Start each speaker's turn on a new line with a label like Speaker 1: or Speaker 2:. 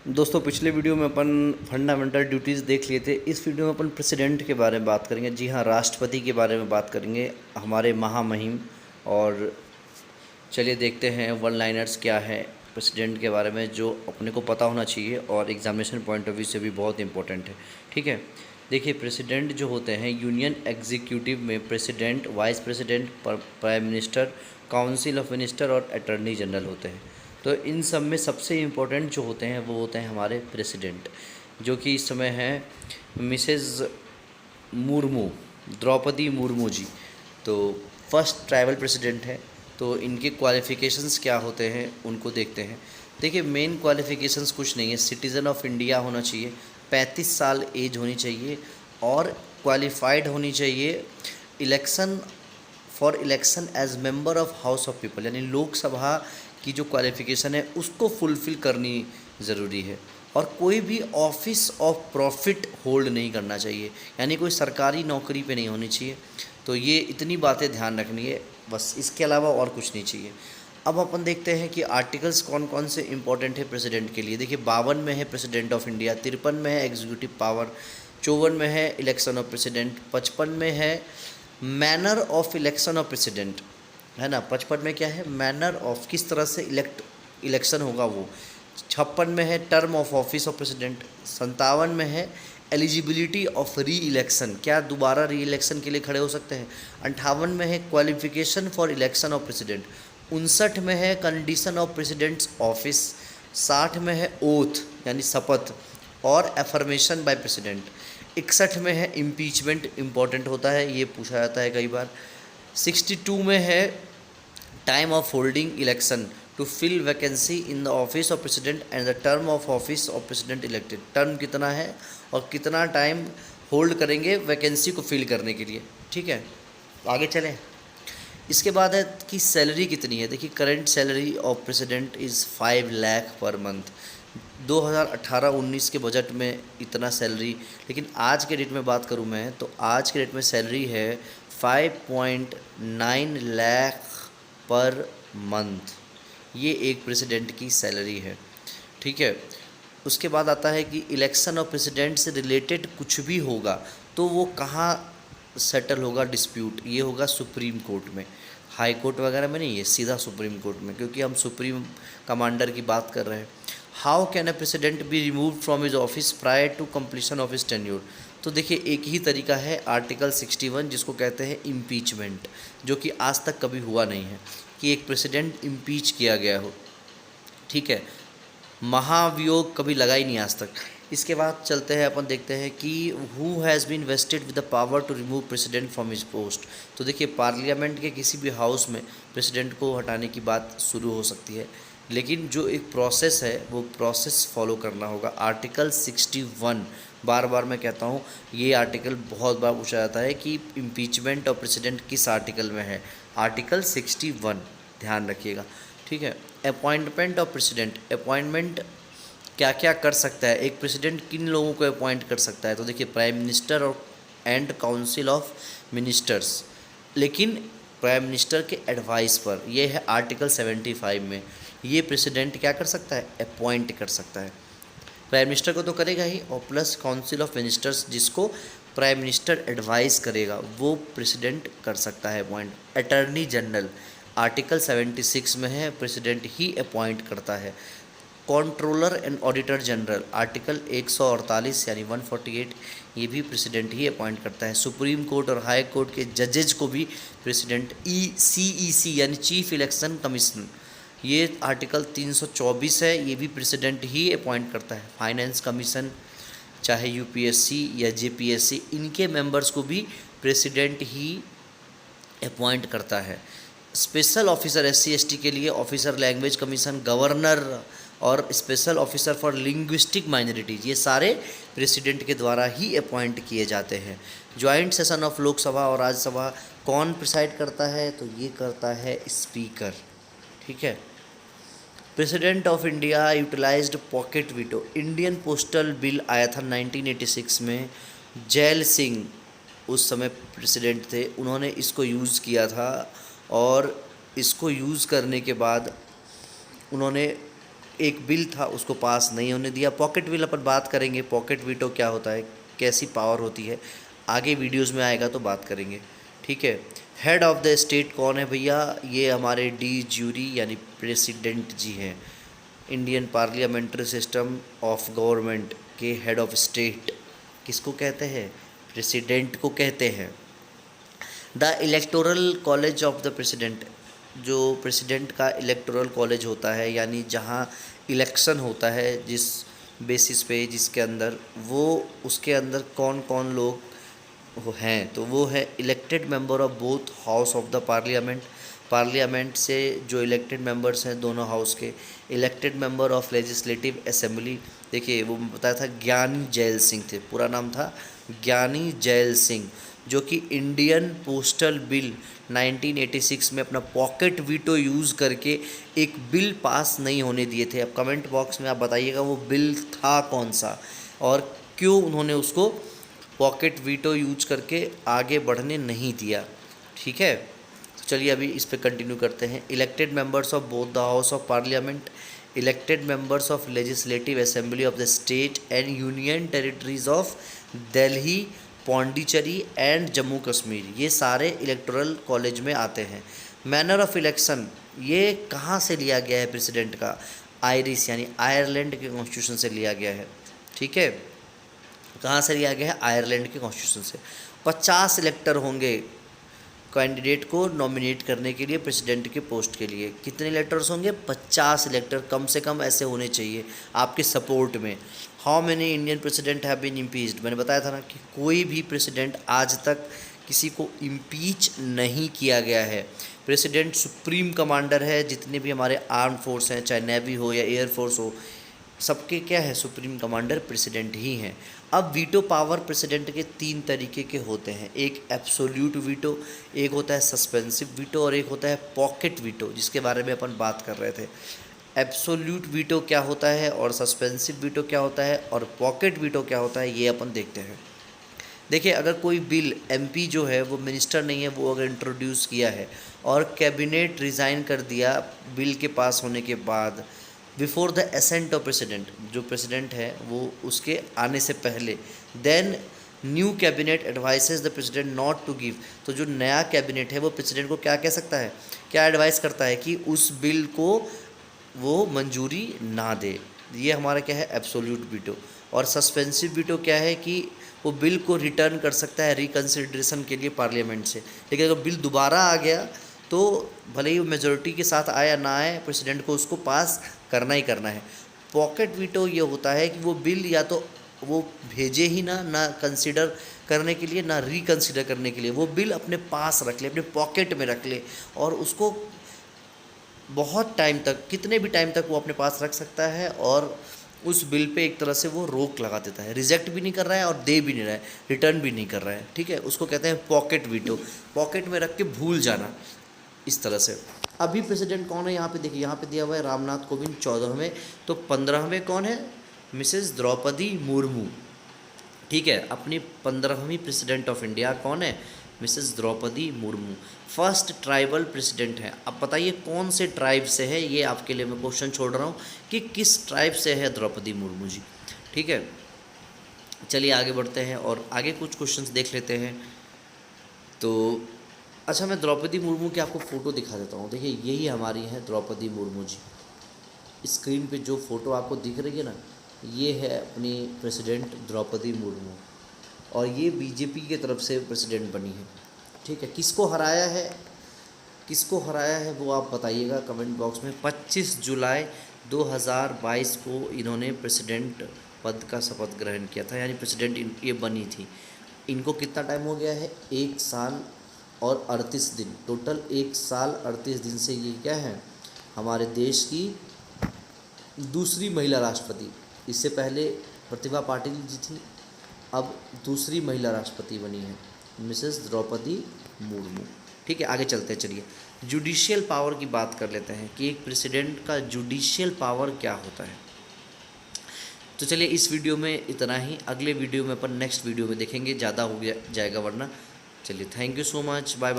Speaker 1: दोस्तों पिछले वीडियो में अपन फंडामेंटल ड्यूटीज़ देख लिए थे। इस वीडियो में अपन प्रेसिडेंट के बारे में बात करेंगे। जी हाँ, राष्ट्रपति के बारे में बात करेंगे, हमारे महामहिम। और चलिए देखते हैं वन लाइनर्स क्या है प्रेसिडेंट के बारे में, जो अपने को पता होना चाहिए और एग्जामिनेशन पॉइंट ऑफ व्यू से भी बहुत इंपॉर्टेंट है। ठीक है, देखिए प्रेसिडेंट जो होते हैं यूनियन एग्जीक्यूटिव में president, vice president, prime minister, council of minister और अटॉर्नी जनरल होते हैं। तो इन सब में सबसे इम्पोर्टेंट जो होते हैं वो होते हैं हमारे प्रेसिडेंट, जो कि इस समय हैं मिसेज़ मुर्मू, द्रौपदी मुर्मू जी। तो फर्स्ट ट्राइबल प्रेसिडेंट है। तो इनके क्वालिफ़िकेशंस क्या होते हैं उनको देखते हैं। देखिए मेन क्वालिफ़िकेशंस कुछ नहीं है, सिटीज़न ऑफ इंडिया होना चाहिए, 35 साल एज होनी चाहिए और क्वालिफाइड होनी चाहिए election as member of house of people, यानी लोकसभा की जो क्वालिफ़िकेशन है उसको फुलफ़िल करनी ज़रूरी है। और कोई भी ऑफिस ऑफ प्रॉफिट होल्ड नहीं करना चाहिए, यानी कोई सरकारी नौकरी पे नहीं होनी चाहिए। तो ये इतनी बातें ध्यान रखनी है बस, इसके अलावा और कुछ नहीं चाहिए। अब अपन देखते हैं कि आर्टिकल्स कौन कौन से इंपॉर्टेंट है प्रेसिडेंट के लिए। देखिए 52 में है प्रेसिडेंट ऑफ इंडिया, 53 में है एग्जीक्यूटिव पावर, 54 में है इलेक्शन ऑफ प्रेसिडेंट, 55 में है manner of election of president, है ना। 55 में क्या है, मैनर ऑफ, किस तरह से इलेक्शन होगा वो। 56 में है term of office of president, 57 में है एलिजिबिलिटी ऑफ री इलेक्शन, क्या दोबारा री इलेक्शन के लिए खड़े हो सकते हैं। 58 में है qualification for election of president, 59 में है कंडीशन ऑफ प्रेसिडेंट्स ऑफिस, 60 में है ओथ यानी शपथ और एफर्मेशन बाय प्रेसिडेंट, 61 में है इम्पीचमेंट, इम्पॉर्टेंट होता है, ये पूछा जाता है कई बार। 62 में है time of holding election to fill vacancy in the office of president and the term of office of president elected, term कितना है और कितना टाइम होल्ड करेंगे वैकेंसी को फिल करने के लिए। ठीक है, आगे चलें। इसके बाद है कि सैलरी कितनी है। देखिए current salary of president is 5 lakh per month. 2018-19 के बजट में इतना सैलरी, लेकिन आज के डेट में बात करूं मैं तो आज के डेट में सैलरी है 5.9 लाख पर मंथ। ये एक प्रेसिडेंट की सैलरी है। ठीक है, उसके बाद आता है कि इलेक्शन ऑफ प्रेसिडेंट से रिलेटेड कुछ भी होगा तो वो कहाँ सेटल होगा डिस्प्यूट, ये होगा सुप्रीम कोर्ट में, हाई कोर्ट वगैरह में नहीं, ये सीधा सुप्रीम कोर्ट में, क्योंकि हम सुप्रीम कमांडर की बात कर रहे हैं। How can a president be remove from his office prior to completion of his tenure. तो देखिए एक ही तरीका है, आर्टिकल 61 जिसको कहते हैं इम्पीचमेंट, जो कि आज तक कभी हुआ नहीं है कि एक प्रेसिडेंट इम्पीच किया गया हो। ठीक है, महाभियोग कभी लगा ही नहीं आज तक। इसके बाद चलते हैं, अपन देखते हैं कि who has been vested with the power to remove president from his post. तो देखिए पार्लियामेंट के किसी भी हाउस में प्रेसिडेंट को हटाने की बात शुरू हो सकती है, लेकिन जो एक प्रोसेस है वो प्रोसेस फॉलो करना होगा। आर्टिकल 61, बार बार मैं कहता हूँ ये आर्टिकल बहुत बार पूछा जाता है कि इम्पीचमेंट ऑफ प्रेसिडेंट किस आर्टिकल में है, आर्टिकल 61 ध्यान रखिएगा। ठीक है, अपॉइंटमेंट ऑफ प्रेसिडेंट, अपॉइंटमेंट क्या क्या कर सकता है एक प्रेसिडेंट, किन लोगों को अपॉइंट कर सकता है। तो देखिए प्राइम मिनिस्टर और एंड काउंसिल ऑफ मिनिस्टर्स, लेकिन प्राइम मिनिस्टर के एडवाइस पर, यह है आर्टिकल 75 में। ये प्रेसिडेंट क्या कर सकता है, अपॉइंट कर सकता है। प्राइम मिनिस्टर को तो करेगा ही, और प्लस काउंसिल ऑफ मिनिस्टर्स जिसको प्राइम मिनिस्टर एडवाइस करेगा वो प्रेसिडेंट कर सकता है अपॉइंट। अटॉर्नी जनरल आर्टिकल 76 में है, प्रेसिडेंट ही अपॉइंट करता है। Controller and auditor general article 148 यानी 148, ये भी प्रेसिडेंट ही अपॉइंट करता है। सुप्रीम कोर्ट और हाई कोर्ट के जजेज को भी प्रेसिडेंट, CEC यानी चीफ इलेक्शन कमीशन, ये आर्टिकल 324 है, ये भी प्रेसिडेंट ही अपॉइंट करता है। फाइनेंस कमीशन चाहे UPSC या JPSC, इनके मेंबर्स को भी प्रेसिडेंट ही अपॉइंट करता है। स्पेशल ऑफिसर SC/ST के लिए ऑफिसर लैंग्वेज कमीशन, गवर्नर और special officer for linguistic minorities, ये सारे प्रेसिडेंट के द्वारा ही अपॉइंट किए जाते हैं। जॉइंट सेशन ऑफ लोकसभा और राज्यसभा कौन प्रिसाइड करता है, तो ये करता है स्पीकर। ठीक है, president of India utilised pocket veto, Indian postal bill आया था 1986 में, जैल सिंह उस समय प्रेसिडेंट थे, उन्होंने इसको यूज़ किया था और इसको यूज़ करने के बाद उन्होंने एक बिल था उसको पास नहीं होने दिया। पॉकेट बिल अपन बात करेंगे, पॉकेट वीटो क्या होता है, कैसी पावर होती है, आगे वीडियोस में आएगा तो बात करेंगे। ठीक है। हेड ऑफ द स्टेट कौन है भैया, ये हमारे डी ज्यूरी यानी प्रेसिडेंट जी हैं। Indian parliamentary system of government के हेड ऑफ स्टेट किसको कहते हैं, प्रेसिडेंट को कहते हैं। The electoral college of the president, जो प्रेसिडेंट का इलेक्टोरल कॉलेज होता है, यानी जहाँ इलेक्शन होता है जिस बेसिस पे, जिसके अंदर वो, उसके अंदर कौन कौन लोग वो हैं, तो वो है elected member of both house of the parliament, parliament से जो इलेक्टेड मेंबर्स हैं दोनों हाउस के, elected member of legislative assembly. देखिए वो बताया था ज्ञानी जैल सिंह थे, पूरा नाम था ज्ञानी जैल सिंह, जो कि इंडियन पोस्टल बिल 1986 में अपना पॉकेट वीटो यूज़ करके एक बिल पास नहीं होने दिए थे। अब कमेंट बॉक्स में आप बताइएगा वो बिल था कौन सा और क्यों उन्होंने उसको पॉकेट वीटो यूज करके आगे बढ़ने नहीं दिया। ठीक है, तो चलिए अभी इस पर कंटिन्यू करते हैं। Elected members of both the house of parliament, elected members of legislative assembly of the state and union territories of Delhi, Pondicherry and Jammu Kashmir, ये सारे इलेक्टोरल कॉलेज में आते हैं। मैनर ऑफ इलेक्शन, ये कहाँ से लिया गया है प्रेसिडेंट का, आयरिश यानी आयरलैंड के कॉन्स्टिट्यूशन से लिया गया है। ठीक है, कहाँ से लिया गया है, आयरलैंड के कॉन्स्टिट्यूशन से। 50 इलेक्टर होंगे कैंडिडेट को नॉमिनेट करने के लिए प्रेसिडेंट के पोस्ट के लिए। कितने इलेक्टर्स होंगे, 50 इलेक्टर कम से कम ऐसे होने चाहिए आपके सपोर्ट में। How many Indian president have been impeached, मैंने बताया था ना कि कोई भी प्रेसिडेंट आज तक किसी को इम्पीच नहीं किया गया है। प्रेसिडेंट सुप्रीम कमांडर है, जितने भी हमारे आर्म फोर्स हैं, चाहे नेवी हो या एयरफोर्स हो, सबके क्या है, सुप्रीम कमांडर प्रेसिडेंट ही हैं। अब वीटो पावर प्रेसिडेंट के 3 तरीके के होते हैं, एक एब्सोल्यूट वीटो, एक होता है सस्पेंसिव वीटो और एक होता है पॉकेट वीटो, जिसके बारे में अपन बात कर रहे थे। एब्सोल्यूट वीटो क्या होता है और सस्पेंसिव वीटो क्या होता है और पॉकेट वीटो क्या होता है, ये अपन देखते हैं। देखिए, अगर कोई बिल एमपी जो है वो मिनिस्टर नहीं है, वो अगर इंट्रोड्यूस किया है और कैबिनेट रिज़ाइन कर दिया बिल के पास होने के बाद, before the ascent of president, जो प्रेसिडेंट है वो उसके आने से पहले, then new cabinet advises the president not to give, तो जो नया कैबिनेट है वो प्रेसिडेंट को क्या कह सकता है, क्या एडवाइस करता है कि उस बिल को वो मंजूरी ना दे। ये हमारा क्या है, एब्सोल्यूट वीटो। और सस्पेंसिव वीटो क्या है कि वो बिल को रिटर्न कर सकता है रिकन्सिडरेशन के लिए पार्लियामेंट से, लेकिन अगर बिल दोबारा आ गया तो भले ही वो मेजोरिटी के साथ आए या ना आए, प्रेसिडेंट को उसको पास करना ही करना है। पॉकेट वीटो ये होता है कि वो बिल या तो वो भेजे ही ना कंसिडर करने के लिए, ना रिकन्सिडर करने के लिए, वो बिल अपने पास रख ले, अपने पॉकेट में रख ले और उसको बहुत टाइम तक, कितने भी टाइम तक वो अपने पास रख सकता है और उस बिल पे एक तरह से वो रोक लगा देता है, रिजेक्ट भी नहीं कर रहा है और दे भी नहीं रहा है, रिटर्न भी नहीं कर रहा है। ठीक है, उसको कहते हैं पॉकेट वीटो, पॉकेट में रख के भूल जाना, इस तरह से। अभी प्रेसिडेंट कौन है, यहाँ पे देखिए, यहाँ पे दिया हुआ है रामनाथ कोविंद 14वें, तो 15वें कौन है, मिसेस द्रौपदी मुर्मू। ठीक है, अपनी 15वीं प्रेसिडेंट ऑफ इंडिया कौन है, Mrs Draupadi Murmu. First tribal president है। अब बताइए कौन से ट्राइब से है, ये आपके लिए मैं क्वेश्चन छोड़ रहा हूँ कि किस ट्राइब से है द्रौपदी मुर्मू जी। ठीक है, चलिए आगे बढ़ते हैं और आगे कुछ क्वेश्चंस देख लेते हैं। तो अच्छा, मैं द्रौपदी मुर्मू की आपको फ़ोटो दिखा देता हूँ। देखिए, यही हमारी है द्रौपदी मुर्मू जी। स्क्रीन पे जो फ़ोटो आपको दिख रही है ना, ये है अपनी प्रेसिडेंट द्रौपदी मुर्मू और ये बीजेपी की तरफ से प्रेसिडेंट बनी है। ठीक है, किसको हराया है, किसको हराया है वो आप बताइएगा कमेंट बॉक्स में। 25 जुलाई 2022 को इन्होंने प्रेसिडेंट पद का शपथ ग्रहण किया था, यानी प्रेसिडेंट ये बनी थी। इनको कितना टाइम हो गया है, 1 साल और 38 दिन, टोटल 1 साल 38 दिन से ये क्या है, हमारे देश की दूसरी महिला राष्ट्रपति। इससे पहले प्रतिभा पाटिल जी थी, अब दूसरी महिला राष्ट्रपति बनी है मिसेस द्रौपदी मुर्मू। ठीक है, आगे चलते हैं। चलिए जुडिशियल पावर की बात कर लेते हैं कि एक प्रेसिडेंट का जुडिशियल पावर क्या होता है। तो चलिए इस वीडियो में इतना ही, अगले वीडियो में अपन नेक्स्ट वीडियो में देखेंगे, ज़्यादा हो गया जाएगा वरना। चलिए, thank you so much, bye bye.